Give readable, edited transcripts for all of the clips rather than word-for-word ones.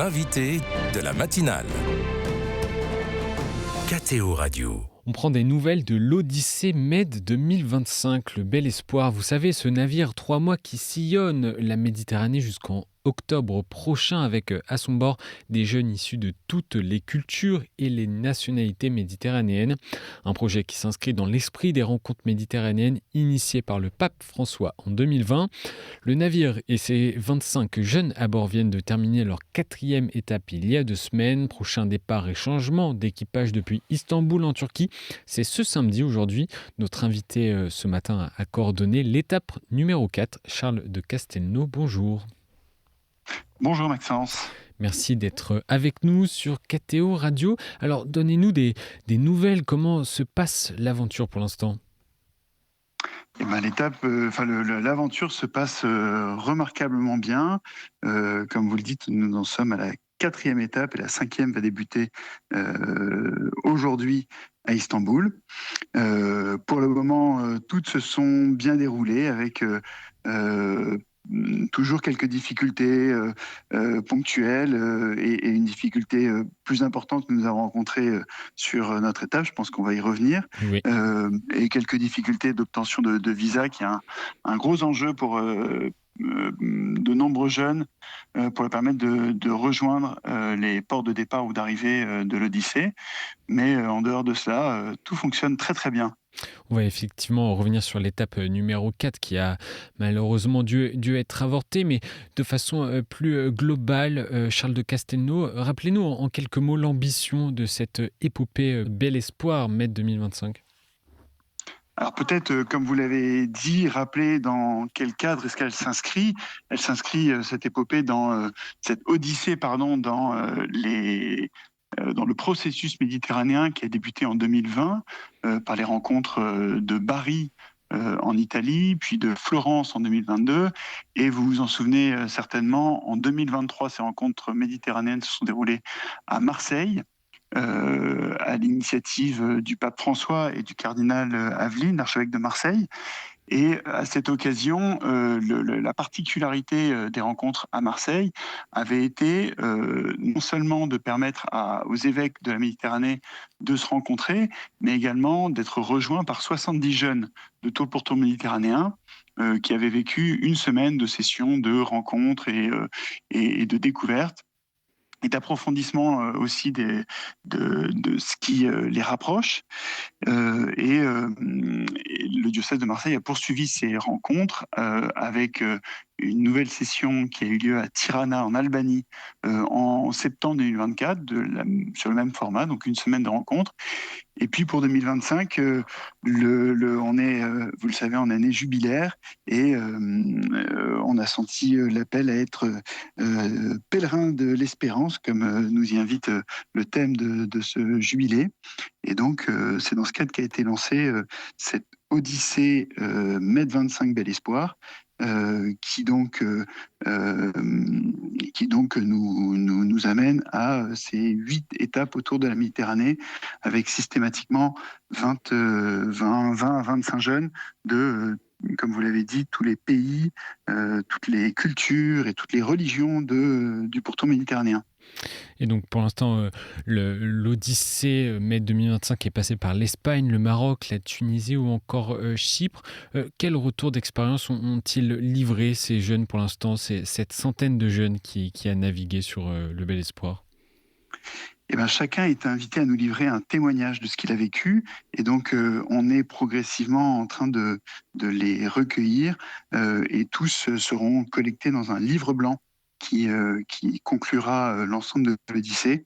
l'invité de la matinale. KTO Radio. On prend des nouvelles de l'Odyssée Med 2025, le Bel Espoir. Vous savez, ce navire 3 mois qui sillonne la Méditerranée jusqu'en octobre prochain avec à son bord des jeunes issus de toutes les cultures et les nationalités méditerranéennes. Un projet qui s'inscrit dans l'esprit des rencontres méditerranéennes initiées par le pape François en 2020. Le navire et ses 25 jeunes à bord viennent de terminer leur 4e étape il y a 2 semaines. Prochain départ et changement d'équipage depuis Istanbul en Turquie. C'est ce samedi aujourd'hui. Notre invité ce matin a coordonné l'étape numéro 4, Charles de Castelnau. Bonjour. Bonjour Maxence. Merci d'être avec nous sur KTO Radio. Alors, donnez-nous des nouvelles. Comment se passe l'aventure pour l'instant ? L'aventure se passe remarquablement bien. Comme vous le dites, nous en sommes à la 4e étape et la 5e va débuter aujourd'hui à Istanbul. Pour le moment, toutes se sont bien déroulées avec toujours quelques difficultés ponctuelles et une difficulté plus importante que nous avons rencontrée sur notre étape. Je pense qu'on va y revenir. Oui. Et quelques difficultés d'obtention de visa, qui est un gros enjeu pour de nombreux jeunes pour leur permettre de rejoindre les ports de départ ou d'arrivée de l'Odyssée. Mais en dehors de cela, tout fonctionne très très bien. On va effectivement revenir sur l'étape numéro 4 qui a malheureusement dû être avortée, mais de façon plus globale, Charles de Castelnau, rappelez-nous en quelques mots l'ambition de cette épopée Bel Espoir Med 2025. Alors peut-être, comme vous l'avez dit, rappeler dans quel cadre est-ce qu'elle s'inscrit. Elle s'inscrit, cette épopée, cette odyssée, dans le processus méditerranéen qui a débuté en 2020 par les rencontres de Bari en Italie, puis de Florence en 2022. Et vous vous en souvenez certainement, en 2023, ces rencontres méditerranéennes se sont déroulées à Marseille, à l'initiative du pape François et du cardinal Aveline, l'archevêque de Marseille. Et à cette occasion, la particularité des rencontres à Marseille avait été non seulement de permettre aux évêques de la Méditerranée de se rencontrer, mais également d'être rejoints par 70 jeunes de tour pour tour méditerranéens qui avaient vécu une semaine de sessions, de rencontres et de découvertes, et d'approfondissement aussi de ce qui les rapproche. Et le diocèse de Marseille a poursuivi ces rencontres avec une nouvelle session qui a eu lieu à Tirana en Albanie en septembre 2024 sur le même format, donc une semaine de rencontres. Et puis pour 2025, on est, vous le savez, en année jubilaire et on a senti l'appel à être pèlerin de l'espérance, comme nous y invite le thème de ce jubilé. Et donc, c'est dans ce cadre qu'a été lancée cette Odyssée Med 25 Bel Espoir, qui donc nous amène à ces 8 étapes autour de la Méditerranée, avec systématiquement 20 à 25 jeunes de, comme vous l'avez dit, tous les pays, toutes les cultures et toutes les religions du pourtour méditerranéen. Et donc pour l'instant, l'Odyssée mai 2025 est passée par l'Espagne, le Maroc, la Tunisie ou encore Chypre. Quel retour d'expérience ont-ils livré ces jeunes pour l'instant, cette centaine de jeunes qui a navigué sur le Bel Espoir ? Chacun est invité à nous livrer un témoignage de ce qu'il a vécu, et donc on est progressivement en train de les recueillir et tous seront collectés dans un livre blanc qui conclura l'ensemble de l'Odyssée.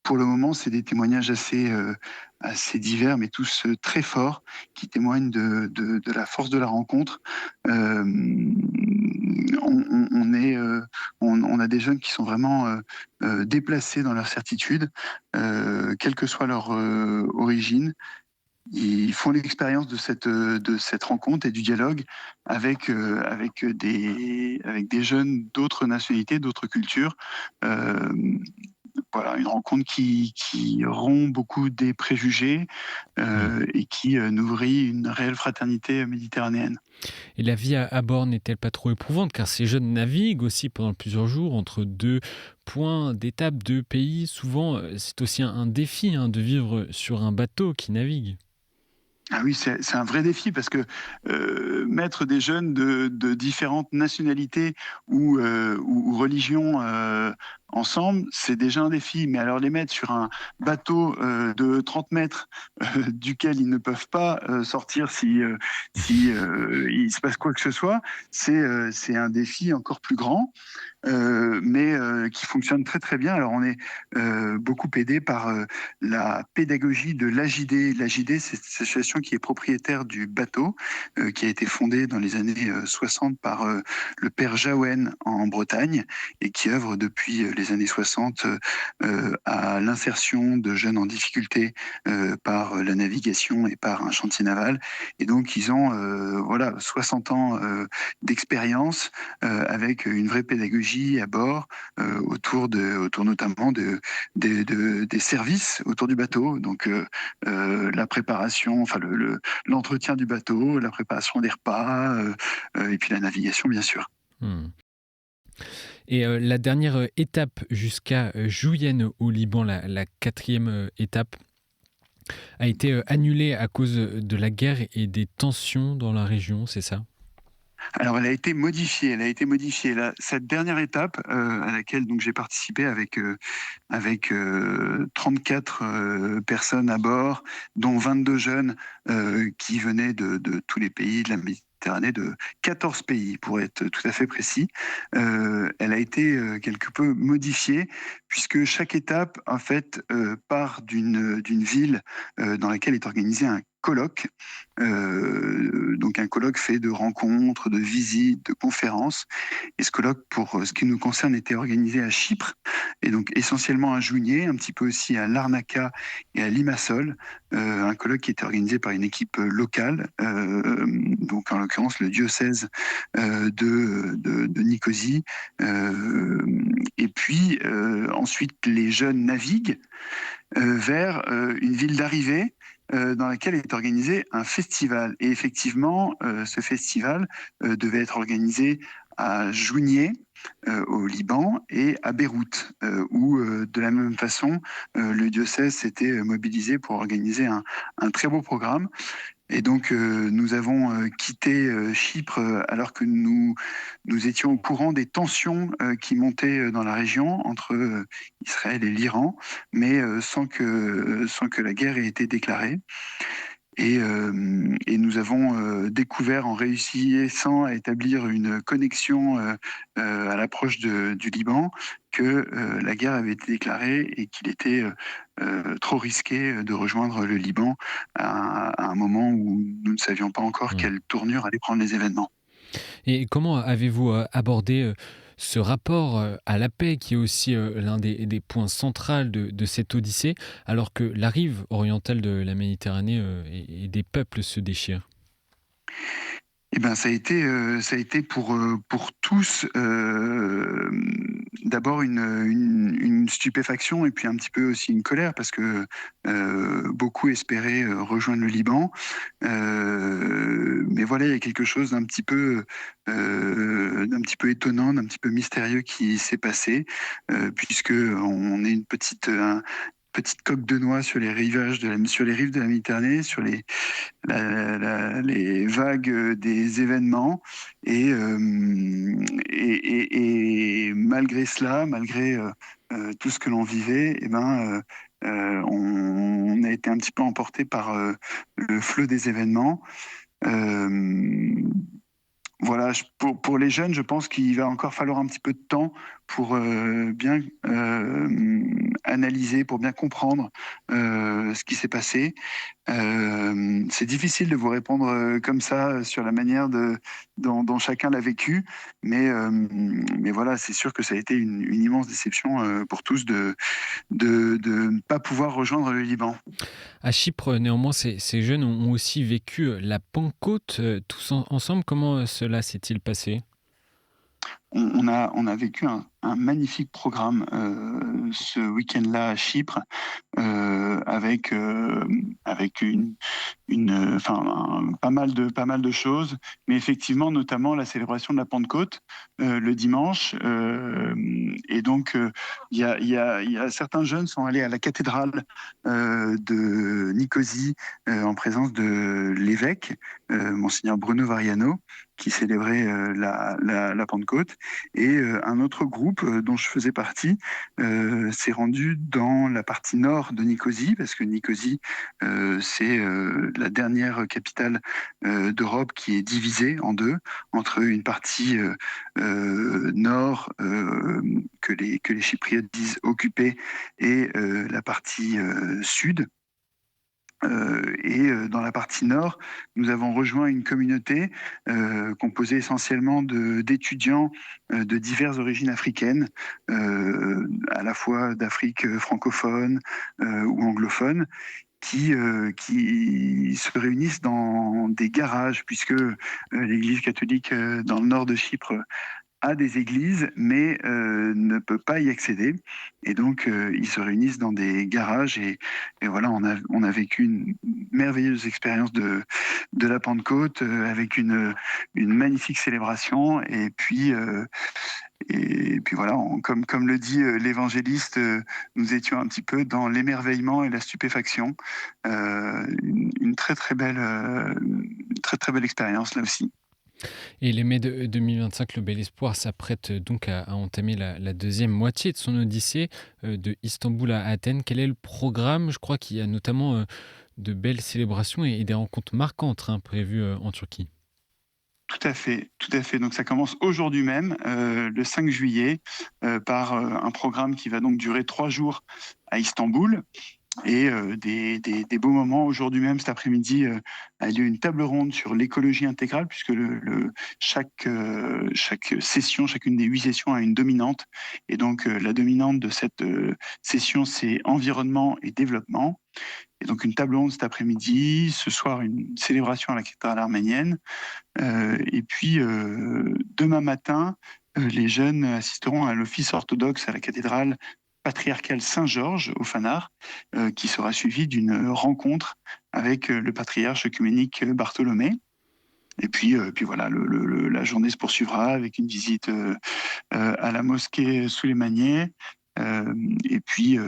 Pour le moment, c'est des témoignages assez divers, mais tous très forts, qui témoignent de la force de la rencontre. On a des jeunes qui sont vraiment déplacés dans leur certitude, quelle que soit leur origine. Ils font l'expérience de cette rencontre et du dialogue avec des jeunes d'autres nationalités, d'autres cultures. Voilà, une rencontre qui rompt beaucoup des préjugés et qui nourrit une réelle fraternité méditerranéenne. Et la vie à bord n'est-elle pas trop éprouvante? Car ces jeunes naviguent aussi pendant plusieurs jours entre deux points d'étape, deux pays. Souvent, c'est aussi un défi de vivre sur un bateau qui navigue. Ah oui, c'est un vrai défi parce que mettre des jeunes de différentes nationalités ou religions ensemble, c'est déjà un défi. Mais alors les mettre sur un bateau de 30 mètres duquel ils ne peuvent pas sortir si il se passe quoi que ce soit, c'est un défi encore plus grand. Mais qui fonctionne très très bien. Alors on est beaucoup aidé par la pédagogie de l'AJD. L'AJD, c'est cette association qui est propriétaire du bateau, qui a été fondée dans les années 60 par le père Jaouen en Bretagne et qui œuvre depuis les années 60 à l'insertion de jeunes en difficulté par la navigation et par un chantier naval. Et donc ils ont voilà 60 ans d'expérience avec une vraie pédagogie à bord autour notamment des services autour du bateau, donc la préparation, enfin l'entretien du bateau, la préparation des repas et puis la navigation bien sûr. Hmm. Et la dernière étape jusqu'à Julienne au Liban, la quatrième étape, a été annulée à cause de la guerre et des tensions dans la région, c'est ça? Alors, elle a été modifiée. Elle a été modifiée. Cette dernière étape à laquelle donc j'ai participé avec 34 personnes à bord, dont 22 jeunes qui venaient de tous les pays de la Méditerranée, de 14 pays pour être tout à fait précis. Elle a été quelque peu modifiée puisque chaque étape en fait part d'une ville dans laquelle est organisé un colloque. Donc un colloque fait de rencontres, de visites, de conférences. Et ce colloque, pour ce qui nous concerne, était organisé à Chypre, et donc essentiellement à Jounieh, un petit peu aussi à Larnaca et à Limassol. Un colloque qui était organisé par une équipe locale, donc en l'occurrence le diocèse de Nicosie. Et puis ensuite, les jeunes naviguent vers une ville d'arrivée dans laquelle est organisé un festival. Et effectivement, ce festival devait être organisé à Jounieh, au Liban, et à Beyrouth, où de la même façon, le diocèse s'était mobilisé pour organiser un très beau programme. Et donc, nous avons quitté Chypre alors que nous étions au courant des tensions qui montaient dans la région entre Israël et l'Iran, mais sans que la guerre ait été déclarée. Et nous avons découvert en réussissant à établir une connexion à l'approche du Liban que la guerre avait été déclarée et qu'il était trop risqué de rejoindre le Liban à un moment où nous ne savions pas encore Hmm. quelle tournure allaient prendre les événements. Et comment avez-vous abordé ce rapport à la paix qui est aussi l'un des points centraux de cette odyssée, alors que la rive orientale de la Méditerranée et des peuples se déchirent? Eh ben, ça a été pour tous d'abord une stupéfaction et puis un petit peu aussi une colère parce que beaucoup espéraient rejoindre le Liban. Mais voilà, il y a quelque chose d'un petit peu étonnant, d'un petit peu mystérieux qui s'est passé puisque on est petite coque de noix sur les sur les rives de la Méditerranée, sur les vagues des événements. Et malgré cela, malgré tout ce que l'on vivait, eh ben, on a été un petit peu emporté par le flot des événements. Euh, voilà, pour les jeunes, je pense qu'il va encore falloir un petit peu de temps pour bien analyser, pour bien comprendre ce qui s'est passé. C'est difficile de vous répondre comme ça sur la manière dont chacun l'a vécu, mais voilà, c'est sûr que ça a été une immense déception pour tous de ne pas pouvoir rejoindre le Liban. À Chypre, néanmoins, ces jeunes ont aussi vécu la Pentecôte tous ensemble. Comment cela s'est-il passé? On a vécu un magnifique programme ce week-end-là à Chypre, avec pas mal de choses, mais effectivement notamment la célébration de la Pentecôte le dimanche. Et donc il y a certains jeunes sont allés à la cathédrale de Nicosie en présence de l'évêque, monseigneur Bruno Variano, qui célébrait la Pentecôte. Et un autre groupe dont je faisais partie s'est rendu dans la partie nord de Nicosie, parce que Nicosie, c'est la dernière capitale d'Europe qui est divisée en deux, entre une partie nord que les Chypriotes disent occupée et la partie sud. Dans la partie nord, nous avons rejoint une communauté composée essentiellement d'étudiants de diverses origines africaines, à la fois d'Afrique francophone ou anglophone, qui se réunissent dans des garages, puisque l'Église catholique dans le nord de Chypre a des églises, mais ne peut pas y accéder. Et donc, ils se réunissent dans des garages. Et voilà, on a vécu une merveilleuse expérience de la Pentecôte avec une magnifique célébration. Et puis voilà, comme le dit l'évangéliste, nous étions un petit peu dans l'émerveillement et la stupéfaction. Une très très belle, très très belle expérience là aussi. Et les mai de 2025, le Bel Espoir s'apprête donc à entamer la deuxième moitié de son odyssée de Istanbul à Athènes. Quel est le programme? Je crois qu'il y a notamment de belles célébrations et des rencontres marquantes prévues en Turquie. Tout à fait, tout à fait. Donc ça commence aujourd'hui même, le 5 juillet, par un programme qui va donc durer 3 jours à Istanbul. Et des beaux moments. Aujourd'hui même, cet après-midi, a lieu une table ronde sur l'écologie intégrale, puisque chaque session, chacune des 8 sessions a une dominante. Et donc, la dominante de cette session, c'est environnement et développement. Et donc, une table ronde cet après-midi. Ce soir, une célébration à la cathédrale arménienne. Et puis, demain matin, les jeunes assisteront à l'office orthodoxe à la cathédrale patriarcal Saint-Georges au Fanard, qui sera suivi d'une rencontre avec le patriarche œcuménique Bartholomé. Et puis voilà, la journée se poursuivra avec une visite à la mosquée Souleymaniye, et puis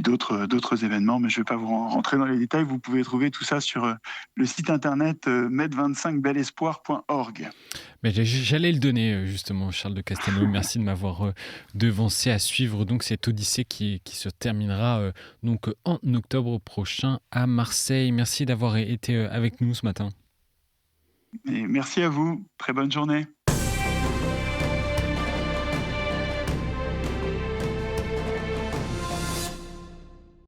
d'autres événements, mais je ne vais pas vous rentrer dans les détails. Vous pouvez trouver tout ça sur le site internet med25belespoir.org. Mais j'allais le donner justement, Charles de Castelnau. Merci de m'avoir devancé à suivre donc cette odyssée qui se terminera donc en octobre prochain à Marseille. Merci d'avoir été avec nous ce matin. Et merci à vous. Très bonne journée.